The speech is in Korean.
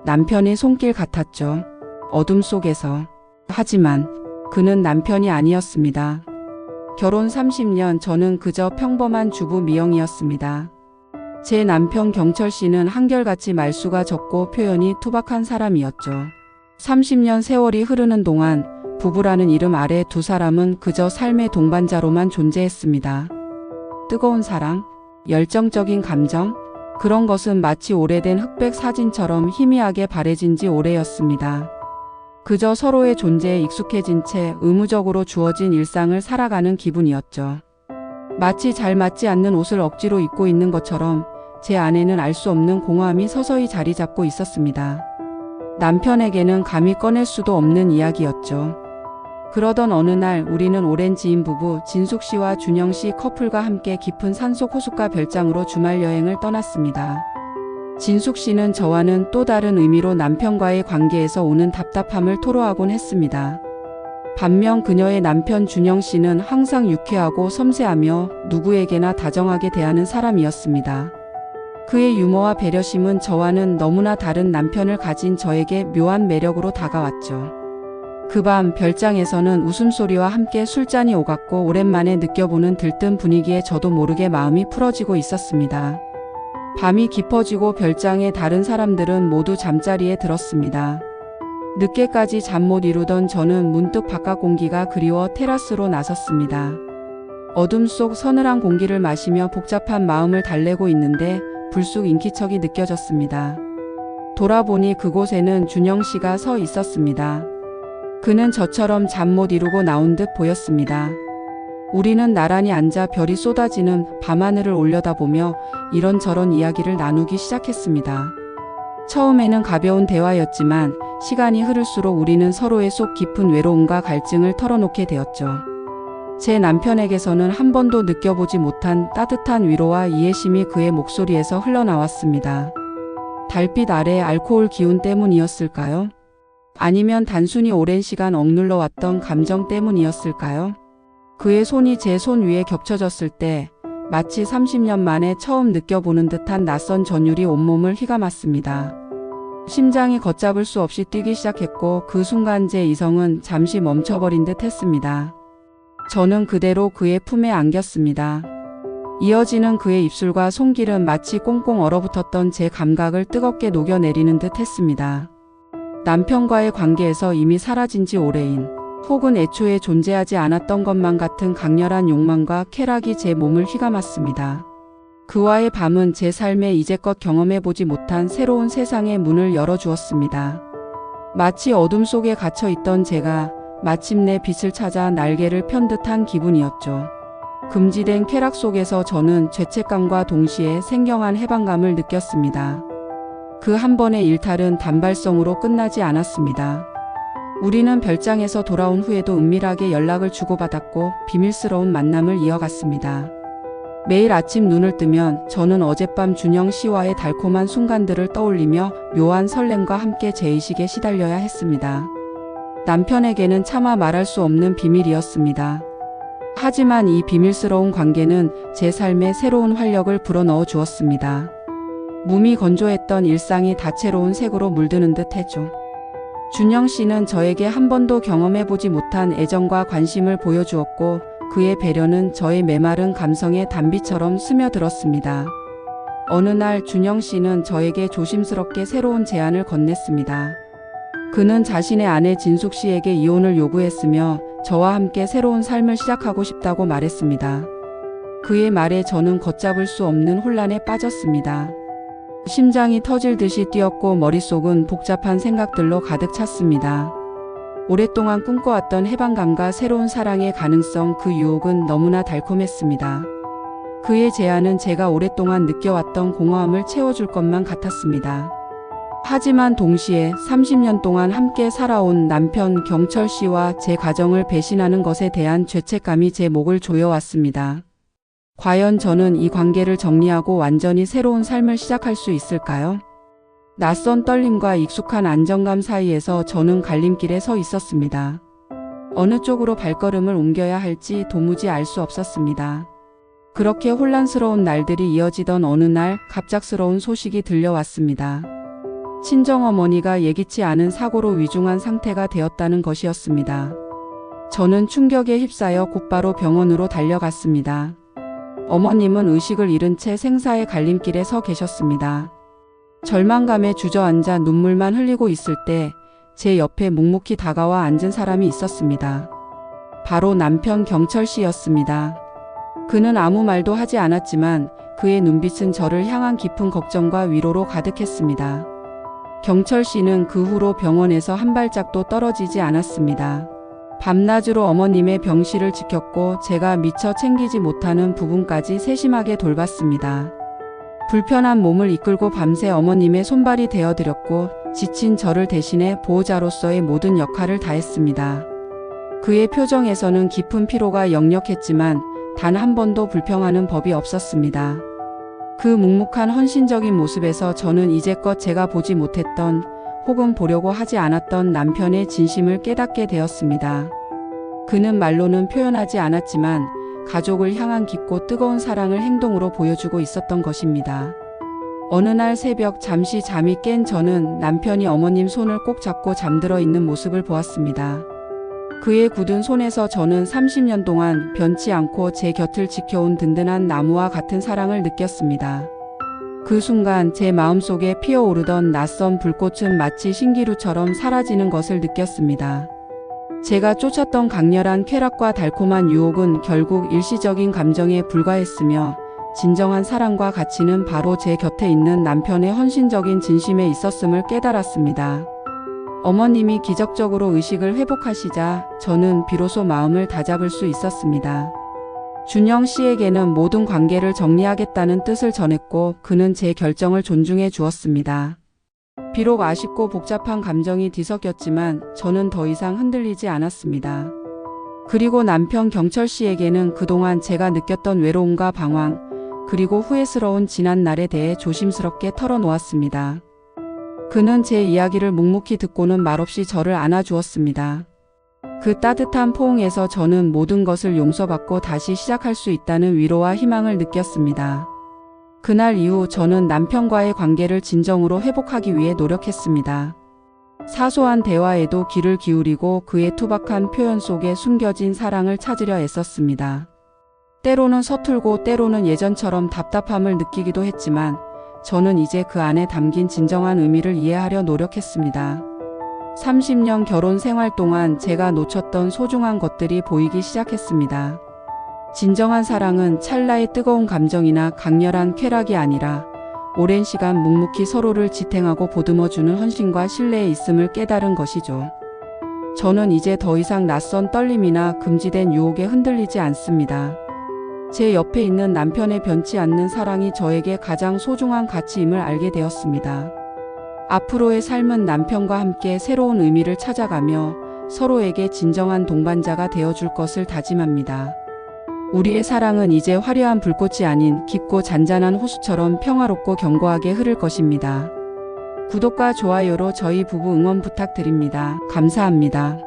남편의 손길 같았죠. 어둠 속에서. 하지만 그는 남편이 아니었습니다. 결혼 30년 저는 그저 평범한 주부 미영이었습니다. 제 남편 경철 씨는 한결같이 말수가 적고 표현이 투박한 사람이었죠. 30년 세월이 흐르는 동안 부부라는 이름 아래 두 사람은 그저 삶의 동반자로만 존재했습니다. 뜨거운 사랑, 열정적인 감정, 그런 것은 마치 오래된 흑백 사진처럼 희미하게 바래진 지 오래였습니다. 그저 서로의 존재에 익숙해진 채 의무적으로 주어진 일상을 살아가는 기분이었죠. 마치 잘 맞지 않는 옷을 억지로 입고 있는 것처럼 제 안에는 알 수 없는 공허함이 서서히 자리 잡고 있었습니다. 남편에게는 감히 꺼낼 수도 없는 이야기였죠. 그러던 어느 날 우리는 오랜 지인 부부 진숙 씨와 준영 씨 커플과 함께 깊은 산속 호숫가 별장으로 주말 여행을 떠났습니다. 진숙 씨는 저와는 또 다른 의미로 남편과의 관계에서 오는 답답함을 토로하곤 했습니다. 반면 그녀의 남편 준영 씨는 항상 유쾌하고 섬세하며 누구에게나 다정하게 대하는 사람이었습니다. 그의 유머와 배려심은 저와는 너무나 다른 남편을 가진 저에게 묘한 매력으로 다가왔죠. 그 밤 별장에서는 웃음소리와 함께 술잔이 오갔고 오랜만에 느껴보는 들뜬 분위기에 저도 모르게 마음이 풀어지고 있었습니다. 밤이 깊어지고 별장의 다른 사람들은 모두 잠자리에 들었습니다. 늦게까지 잠 못 이루던 저는 문득 바깥 공기가 그리워 테라스로 나섰습니다. 어둠 속 서늘한 공기를 마시며 복잡한 마음을 달래고 있는데 불쑥 인기척이 느껴졌습니다. 돌아보니 그곳에는 준영 씨가 서 있었습니다. 그는 저처럼 잠 못 이루고 나온 듯 보였습니다. 우리는 나란히 앉아 별이 쏟아지는 밤하늘을 올려다보며 이런저런 이야기를 나누기 시작했습니다. 처음에는 가벼운 대화였지만 시간이 흐를수록 우리는 서로의 속 깊은 외로움과 갈증을 털어놓게 되었죠. 제 남편에게서는 한 번도 느껴보지 못한 따뜻한 위로와 이해심이 그의 목소리에서 흘러나왔습니다. 달빛 아래 알코올 기운 때문이었을까요? 아니면 단순히 오랜 시간 억눌러 왔던 감정 때문이었을까요? 그의 손이 제 손 위에 겹쳐졌을 때 마치 30년 만에 처음 느껴보는 듯한 낯선 전율이 온몸을 휘감았습니다. 심장이 걷잡을 수 없이 뛰기 시작했고 그 순간 제 이성은 잠시 멈춰버린 듯 했습니다. 저는 그대로 그의 품에 안겼습니다. 이어지는 그의 입술과 손길은 마치 꽁꽁 얼어붙었던 제 감각을 뜨겁게 녹여내리는 듯 했습니다. 남편과의 관계에서 이미 사라진 지 오래인 혹은 애초에 존재하지 않았던 것만 같은 강렬한 욕망과 쾌락이 제 몸을 휘감았습니다. 그와의 밤은 제 삶에 이제껏 경험해보지 못한 새로운 세상의 문을 열어주었습니다. 마치 어둠 속에 갇혀있던 제가 마침내 빛을 찾아 날개를 편 듯한 기분이었죠. 금지된 쾌락 속에서 저는 죄책감과 동시에 생경한 해방감을 느꼈습니다. 그 한 번의 일탈은 단발성으로 끝나지 않았습니다. 우리는 별장에서 돌아온 후에도 은밀하게 연락을 주고받았고 비밀스러운 만남을 이어갔습니다. 매일 아침 눈을 뜨면 저는 어젯밤 준영 씨와의 달콤한 순간들을 떠올리며 묘한 설렘과 함께 제의식에 시달려야 했습니다. 남편에게는 차마 말할 수 없는 비밀이었습니다. 하지만 이 비밀스러운 관계는 제 삶에 새로운 활력을 불어넣어 주었습니다. 몸이 건조했던 일상이 다채로운 색으로 물드는 듯 했죠. 준영 씨는 저에게 한 번도 경험해보지 못한 애정과 관심을 보여주었고 그의 배려는 저의 메마른 감성에 단비처럼 스며들었습니다. 어느 날 준영 씨는 저에게 조심스럽게 새로운 제안을 건넸습니다. 그는 자신의 아내 진숙 씨에게 이혼을 요구했으며 저와 함께 새로운 삶을 시작하고 싶다고 말했습니다. 그의 말에 저는 걷잡을 수 없는 혼란에 빠졌습니다. 심장이 터질 듯이 뛰었고 머릿속은 복잡한 생각들로 가득 찼습니다. 오랫동안 꿈꿔왔던 해방감과 새로운 사랑의 가능성, 그 유혹은 너무나 달콤했습니다. 그의 제안은 제가 오랫동안 느껴왔던 공허함을 채워줄 것만 같았습니다. 하지만 동시에 30년 동안 함께 살아온 남편 경철 씨와 제 가정을 배신하는 것에 대한 죄책감이 제 목을 조여왔습니다. 과연 저는 이 관계를 정리하고 완전히 새로운 삶을 시작할 수 있을까요? 낯선 떨림과 익숙한 안정감 사이에서 저는 갈림길에 서 있었습니다. 어느 쪽으로 발걸음을 옮겨야 할지 도무지 알 수 없었습니다. 그렇게 혼란스러운 날들이 이어지던 어느 날 갑작스러운 소식이 들려왔습니다. 친정어머니가 예기치 않은 사고로 위중한 상태가 되었다는 것이었습니다. 저는 충격에 휩싸여 곧바로 병원으로 달려갔습니다. 어머님은 의식을 잃은 채 생사의 갈림길에 서 계셨습니다. 절망감에 주저앉아 눈물만 흘리고 있을 때 제 옆에 묵묵히 다가와 앉은 사람이 있었습니다. 바로 남편 경철 씨였습니다. 그는 아무 말도 하지 않았지만 그의 눈빛은 저를 향한 깊은 걱정과 위로로 가득했습니다. 경철 씨는 그 후로 병원에서 한 발짝도 떨어지지 않았습니다. 밤낮으로 어머님의 병실을 지켰고 제가 미처 챙기지 못하는 부분까지 세심하게 돌봤습니다. 불편한 몸을 이끌고 밤새 어머님의 손발이 되어드렸고 지친 저를 대신해 보호자로서의 모든 역할을 다했습니다. 그의 표정에서는 깊은 피로가 역력했지만 단 한 번도 불평하는 법이 없었습니다. 그 묵묵한 헌신적인 모습에서 저는 이제껏 제가 보지 못했던 혹은 보려고 하지 않았던 남편의 진심을 깨닫게 되었습니다. 그는 말로는 표현하지 않았지만 가족을 향한 깊고 뜨거운 사랑을 행동으로 보여주고 있었던 것입니다. 어느 날 새벽 잠시 잠이 깬 저는 남편이 어머님 손을 꼭 잡고 잠들어 있는 모습을 보았습니다. 그의 굳은 손에서 저는 30년 동안 변치 않고 제 곁을 지켜온 든든한 나무와 같은 사랑을 느꼈습니다. 그 순간 제 마음속에 피어오르던 낯선 불꽃은 마치 신기루처럼 사라지는 것을 느꼈습니다. 제가 쫓았던 강렬한 쾌락과 달콤한 유혹은 결국 일시적인 감정에 불과했으며 진정한 사랑과 가치는 바로 제 곁에 있는 남편의 헌신적인 진심에 있었음을 깨달았습니다. 어머님이 기적적으로 의식을 회복하시자 저는 비로소 마음을 다잡을 수 있었습니다. 준영 씨에게는 모든 관계를 정리하겠다는 뜻을 전했고 그는 제 결정을 존중해 주었습니다. 비록 아쉽고 복잡한 감정이 뒤섞였지만 저는 더 이상 흔들리지 않았습니다. 그리고 남편 경철 씨에게는 그동안 제가 느꼈던 외로움과 방황, 그리고 후회스러운 지난날에 대해 조심스럽게 털어놓았습니다. 그는 제 이야기를 묵묵히 듣고는 말없이 저를 안아주었습니다. 그 따뜻한 포옹에서 저는 모든 것을 용서받고 다시 시작할 수 있다는 위로와 희망을 느꼈습니다. 그날 이후 저는 남편과의 관계를 진정으로 회복하기 위해 노력했습니다. 사소한 대화에도 귀를 기울이고 그의 투박한 표현 속에 숨겨진 사랑을 찾으려 애썼습니다. 때로는 서툴고 때로는 예전처럼 답답함을 느끼기도 했지만 저는 이제 그 안에 담긴 진정한 의미를 이해하려 노력했습니다. 30년 결혼 생활 동안 제가 놓쳤던 소중한 것들이 보이기 시작했습니다. 진정한 사랑은 찰나의 뜨거운 감정이나 강렬한 쾌락이 아니라 오랜 시간 묵묵히 서로를 지탱하고 보듬어주는 헌신과 신뢰에 있음을 깨달은 것이죠. 저는 이제 더 이상 낯선 떨림이나 금지된 유혹에 흔들리지 않습니다. 제 옆에 있는 남편의 변치 않는 사랑이 저에게 가장 소중한 가치임을 알게 되었습니다. 앞으로의 삶은 남편과 함께 새로운 의미를 찾아가며 서로에게 진정한 동반자가 되어줄 것을 다짐합니다. 우리의 사랑은 이제 화려한 불꽃이 아닌 깊고 잔잔한 호수처럼 평화롭고 견고하게 흐를 것입니다. 구독과 좋아요로 저희 부부 응원 부탁드립니다. 감사합니다.